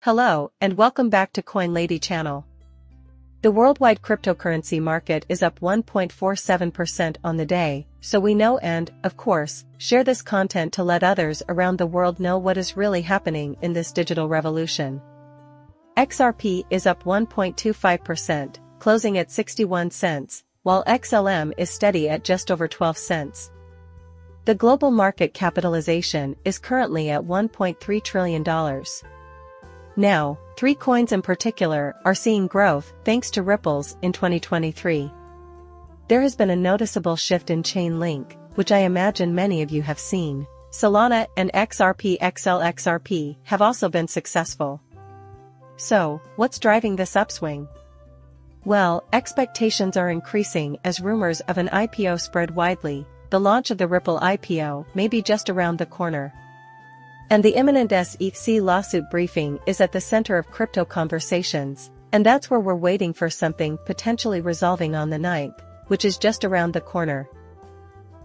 Hello, and welcome back to Coin Lady channel. The worldwide cryptocurrency market is up 1.47% on the day, so we know and, of course, share this content to let others around the world know what is really happening in this digital revolution. XRP is up 1.25%, closing at 61 cents, while XLM is steady at just over 12 cents. The global market capitalization is currently at $1.3 trillion. Now, three coins in particular are seeing growth thanks to ripples in 2023. There has been a noticeable shift in chain link, which I imagine many of you have seen. Solana and Xrp Xlm have also been successful. So, what's driving this upswing? Well, expectations are increasing as rumors of an IPO spread widely. The launch of the Ripple IPO may be just around the corner. And the imminent SEC lawsuit briefing is at the center of crypto conversations, and that's where we're waiting for something potentially resolving on the 9th, which is just around the corner.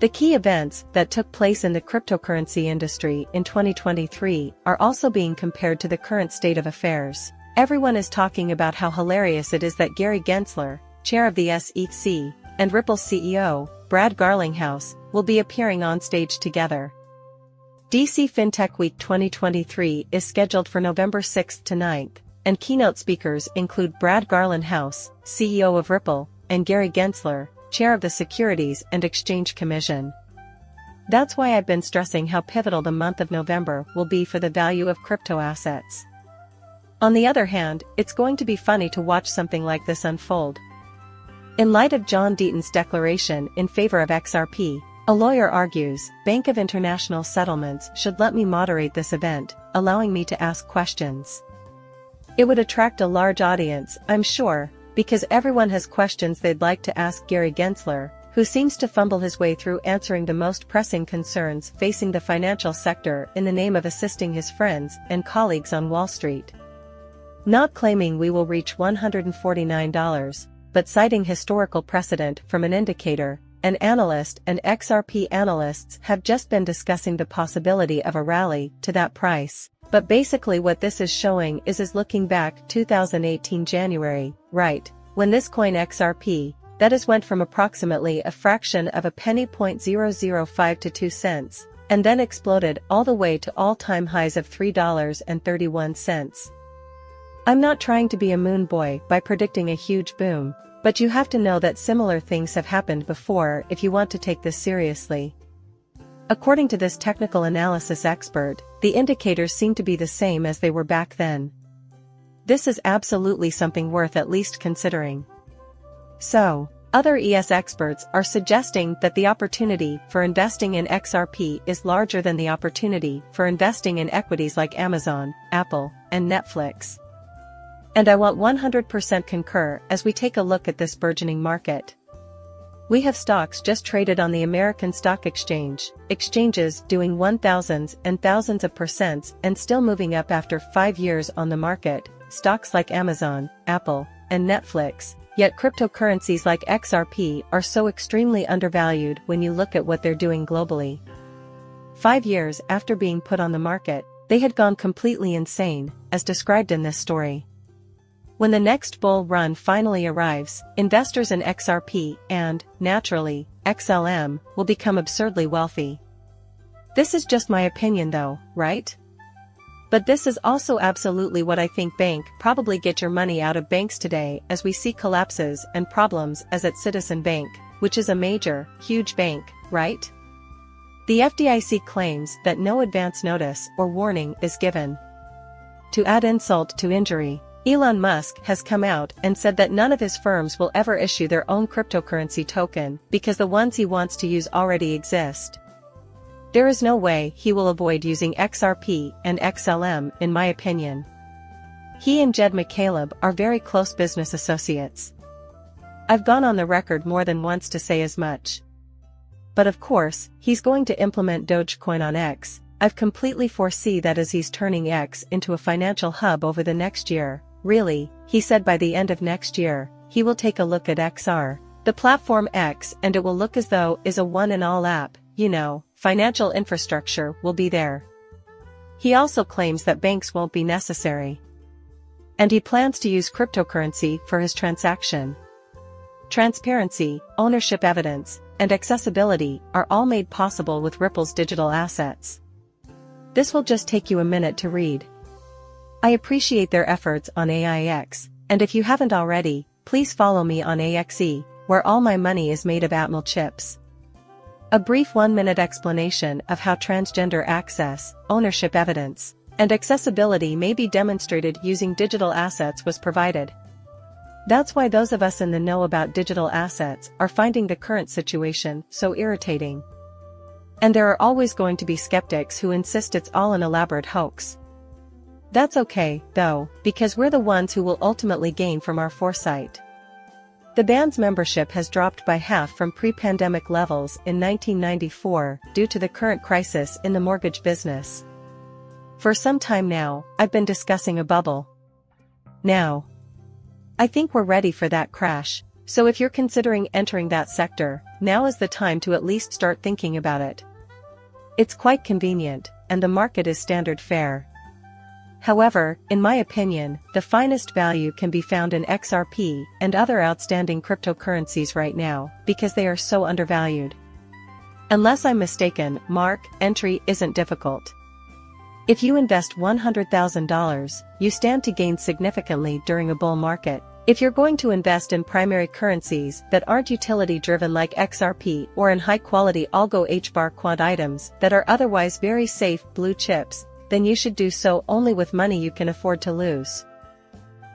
The key events that took place in the cryptocurrency industry in 2023 are also being compared to the current state of affairs. Everyone is talking about how hilarious it is that Gary Gensler, chair of the SEC, and Ripple's CEO, Brad Garlinghouse, will be appearing on stage together. DC FinTech Week 2023 is scheduled for November 6th to 9th, and keynote speakers include Brad Garlinghouse, CEO of Ripple, and Gary Gensler, chair of the Securities and Exchange Commission. That's why I've been stressing how pivotal the month of November will be for the value of crypto assets. On the other hand, it's going to be funny to watch something like this unfold. In light of John Deaton's declaration in favor of XRP, a lawyer argues, Bank of International Settlements should let me moderate this event, allowing me to ask questions. It would attract a large audience, I'm sure, because everyone has questions they'd like to ask Gary Gensler, who seems to fumble his way through answering the most pressing concerns facing the financial sector in the name of assisting his friends and colleagues on Wall Street. Not claiming we will reach $149, but citing historical precedent from an indicator. An analyst and XRP analysts have just been discussing the possibility of a rally to that price, but basically what this is showing is looking back 2018 January, right, when this coin XRP, that is went from approximately a fraction of a penny .005 to 2 cents, and then exploded all the way to all-time highs of $3.31. I'm not trying to be a moon boy by predicting a huge boom, but you have to know that similar things have happened before if you want to take this seriously. According to this technical analysis expert, the indicators seem to be the same as they were back then. This is absolutely something worth at least considering. So, other ES experts are suggesting that the opportunity for investing in XRP is larger than the opportunity for investing in equities like Amazon, Apple, and Netflix. And I want 100% concur as we take a look at this burgeoning market. We have stocks just traded on the American Stock Exchange, exchanges doing 1,000s and thousands of percents and still moving up after 5 years on the market, stocks like Amazon, Apple, and Netflix, yet cryptocurrencies like XRP are so extremely undervalued when you look at what they're doing globally. 5 years after being put on the market, they had gone completely insane, as described in this story. When the next bull run finally arrives, investors in XRP and, naturally, XLM will become absurdly wealthy. This is just my opinion though, right? But this is also absolutely what I think. Bank probably get your money out of banks today as we see collapses and problems as at Citizen Bank, which is a major, huge bank, right? The FDIC claims that no advance notice or warning is given. To add insult to injury, Elon Musk has come out and said that none of his firms will ever issue their own cryptocurrency token because the ones he wants to use already exist. There is no way he will avoid using XRP and XLM in my opinion. He and Jed McCaleb are very close business associates. I've gone on the record more than once to say as much. But of course, he's going to implement Dogecoin on X. I've completely foresee that as he's turning X into a financial hub over the next year. Really, he said by the end of next year, he will take a look at XR, the platform X, and it will look as though is a one-and-all app, financial infrastructure will be there. He also claims that banks won't be necessary. And he plans to use cryptocurrency for his transaction. Transparency, ownership evidence, and accessibility are all made possible with Ripple's digital assets. This will just take you a minute to read. I appreciate their efforts on AIX, and if you haven't already, please follow me on AXE, where all my money is made of Atmel chips. A brief 1-minute explanation of how transgender access, ownership evidence, and accessibility may be demonstrated using digital assets was provided. That's why those of us in the know about digital assets are finding the current situation so irritating. And there are always going to be skeptics who insist it's all an elaborate hoax. That's okay, though, because we're the ones who will ultimately gain from our foresight. The band's membership has dropped by half from pre-pandemic levels in 1994 due to the current crisis in the mortgage business. For some time now, I've been discussing a bubble. Now, I think we're ready for that crash, so if you're considering entering that sector, now is the time to at least start thinking about it. It's quite convenient, and the market is standard fare. However, in my opinion, the finest value can be found in XRP and other outstanding cryptocurrencies right now, because they are so undervalued. Unless I'm mistaken, entry isn't difficult. If you invest $100,000, you stand to gain significantly during a bull market. If you're going to invest in primary currencies that aren't utility-driven like XRP or in high-quality algo HBAR quant items that are otherwise very safe blue chips, then you should do so only with money you can afford to lose.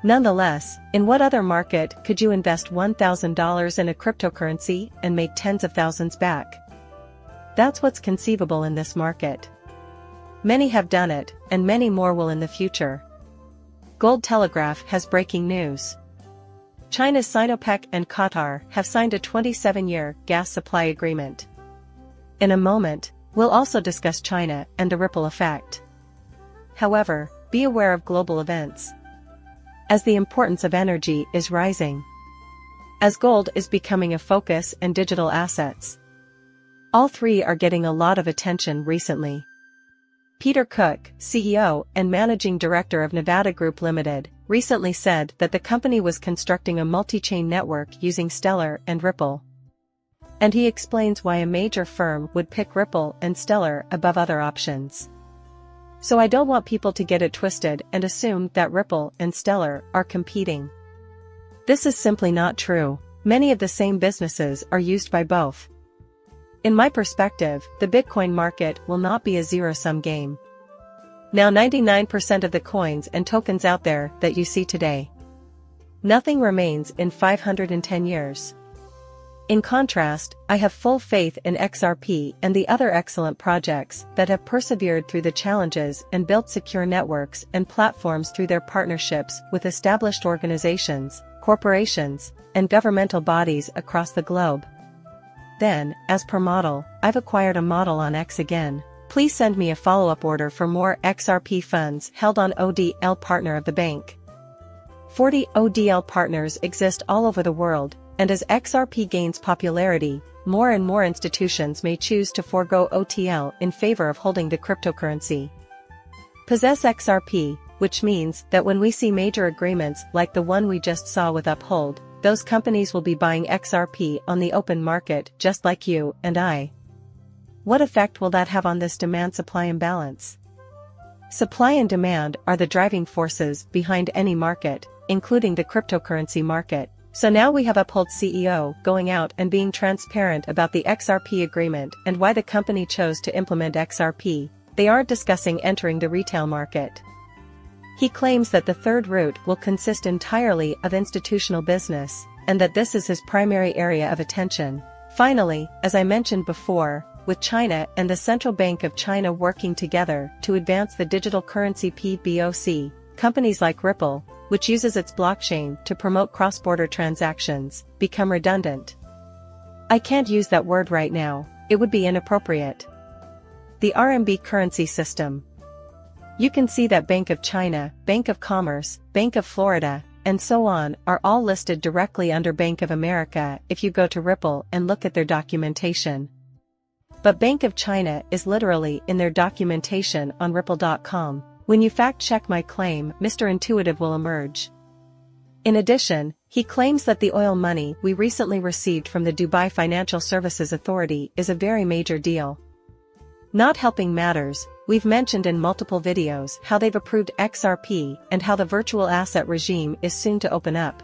Nonetheless, in what other market could you invest $1,000 in a cryptocurrency and make tens of thousands back? That's what's conceivable in this market. Many have done it, and many more will in the future. Gold Telegraph has breaking news. China's Sinopec and Qatar have signed a 27-year gas supply agreement. In a moment, we'll also discuss China and the ripple effect. However, be aware of global events. As the importance of energy is rising. As gold is becoming a focus and digital assets. All three are getting a lot of attention recently. Peter Cook, CEO and Managing Director of Nevada Group Limited, recently said that the company was constructing a multi-chain network using Stellar and Ripple. And he explains why a major firm would pick Ripple and Stellar above other options. So I don't want people to get it twisted and assume that Ripple and Stellar are competing. This is simply not true. Many of the same businesses are used by both. In my perspective, the Bitcoin market will not be a zero-sum game. Now 99% of the coins and tokens out there that you see today. Nothing remains in 510 years. In contrast, I have full faith in XRP and the other excellent projects that have persevered through the challenges and built secure networks and platforms through their partnerships with established organizations, corporations, and governmental bodies across the globe. Then, as per model, I've acquired a model on X again. Please send me a follow-up order for more XRP funds held on ODL partner of the bank. 40 ODL partners exist all over the world, and as XRP gains popularity, more and more institutions may choose to forego OTL in favor of holding the cryptocurrency. Possess XRP, which means that when we see major agreements like the one we just saw with Uphold, those companies will be buying XRP on the open market just like you and I. What effect will that have on this demand-supply imbalance? Supply and demand are the driving forces behind any market, including the cryptocurrency market. So now we have Uphold CEO going out and being transparent about the XRP agreement and why the company chose to implement XRP. They aren't discussing entering the retail market. He claims that the third route will consist entirely of institutional business, and that this is his primary area of attention. Finally, as I mentioned before, with China and the Central Bank of China working together to advance the digital currency PBOC, companies like Ripple, which uses its blockchain to promote cross-border transactions, become redundant. I can't use that word right now, it would be inappropriate. The RMB currency system. You can see that Bank of China, Bank of Commerce, Bank of Florida, and so on are all listed directly under Bank of America if you go to Ripple and look at their documentation. But Bank of China is literally in their documentation on Ripple.com. When you fact-check my claim, Mr. Intuitive will emerge. In addition, he claims that the oil money we recently received from the Dubai Financial Services Authority is a very major deal. Not helping matters, we've mentioned in multiple videos how they've approved XRP and how the virtual asset regime is soon to open up.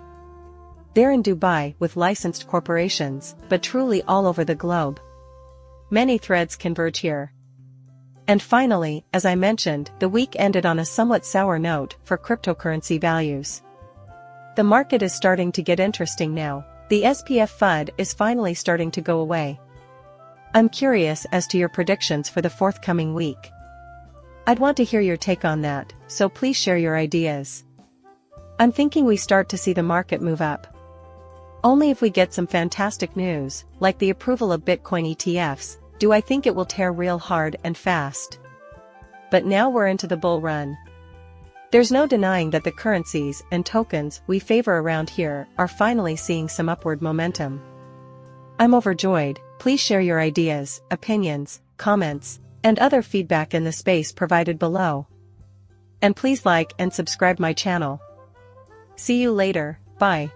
They're in Dubai with licensed corporations, but truly all over the globe. Many threads converge here. And finally, as I mentioned, the week ended on a somewhat sour note for cryptocurrency values. The market is starting to get interesting now. The SPF FUD is finally starting to go away. I'm curious as to your predictions for the forthcoming week. I'd want to hear your take on that, so please share your ideas. I'm thinking we start to see the market move up. Only if we get some fantastic news, like the approval of Bitcoin ETFs, do I think it will tear real hard and fast. But now we're into the bull run. There's no denying that the currencies and tokens we favor around here are finally seeing some upward momentum. I'm overjoyed. Please share your ideas, opinions, comments, and other feedback in the space provided below. And please like and subscribe my channel. See you later, bye.